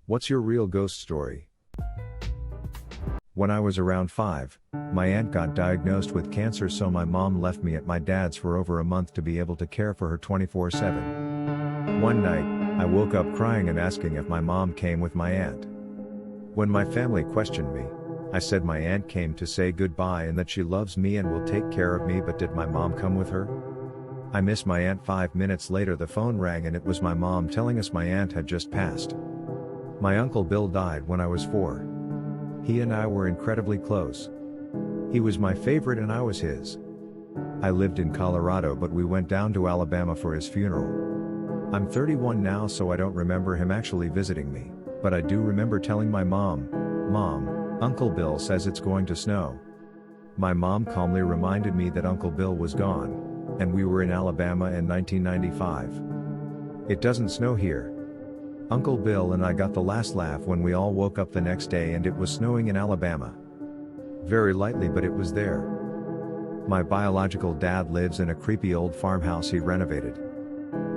What's your real ghost story? When I was around 5, my aunt got diagnosed with cancer, so my mom left me at my dad's for over a month to be able to care for her 24/7. One night, I woke up crying and asking if my mom came with my aunt. When my family questioned me, I said my aunt came to say goodbye and that she loves me and will take care of me, but did my mom come with her? I missed my aunt. 5 minutes later the phone rang and it was my mom telling us my aunt had just passed. My uncle Bill died when I was 4. He and I were incredibly close. He was my favorite and I was his. I lived in Colorado, but we went down to Alabama for his funeral. I'm 31 now, so I don't remember him actually visiting me, but I do remember telling my mom, "Mom, Uncle Bill says it's going to snow." My mom calmly reminded me that Uncle Bill was gone, and we were in Alabama in 1995. "It doesn't snow here." Uncle Bill and I got the last laugh when we all woke up the next day and it was snowing in Alabama. Very lightly, but it was there. My biological dad lives in a creepy old farmhouse he renovated.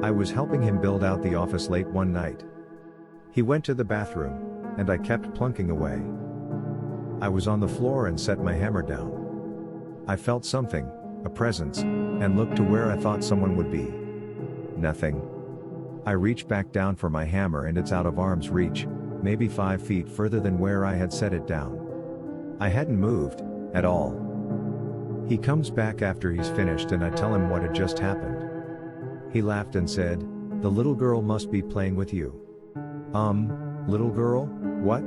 I was helping him build out the office late one night. He went to the bathroom, and I kept plunking away. I was on the floor and set my hammer down. I felt something, a presence, and looked to where I thought someone would be. Nothing. I reach back down for my hammer and it's out of arm's reach, maybe 5 feet further than where I had set it down. I hadn't moved, at all. He comes back after he's finished and I tell him what had just happened. He laughed and said, "The little girl must be playing with you." Little girl, what?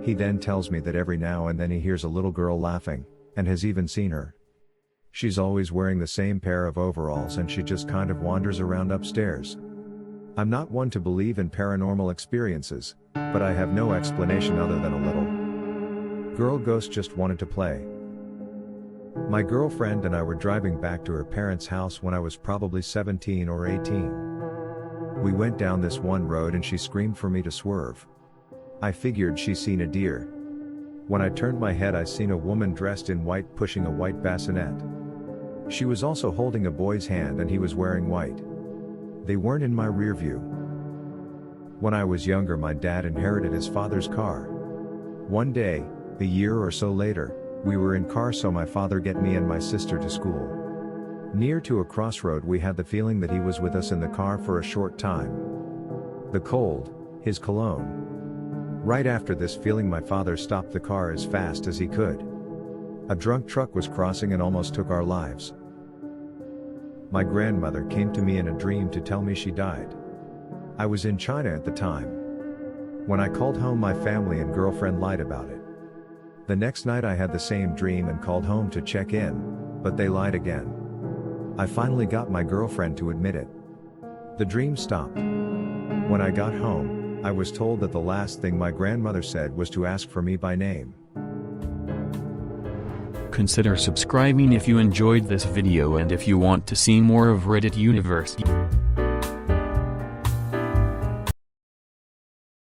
He then tells me that every now and then he hears a little girl laughing, and has even seen her. She's always wearing the same pair of overalls and she just kind of wanders around upstairs. I'm not one to believe in paranormal experiences, but I have no explanation other than a little girl ghost just wanted to play. My girlfriend and I were driving back to her parents' house when I was probably 17 or 18. We went down this one road and she screamed for me to swerve. I figured she seen a deer. When I turned my head I seen a woman dressed in white pushing a white bassinet. She was also holding a boy's hand and he was wearing white. They weren't in my rear view. When I was younger my dad inherited his father's car. One day, a year or so later, we were in car, so my father get me and my sister to school. Near to a crossroad we had the feeling that he was with us in the car for a short time. The cold, his cologne. Right after this feeling my father stopped the car as fast as he could. A drunk truck was crossing and almost took our lives. My grandmother came to me in a dream to tell me she died. I was in China at the time. When I called home my family and girlfriend lied about it. The next night I had the same dream and called home to check in, but they lied again. I finally got my girlfriend to admit it. The dream stopped. When I got home, I was told that the last thing my grandmother said was to ask for me by name. Consider subscribing if you enjoyed this video and if you want to see more of Reddit Universe.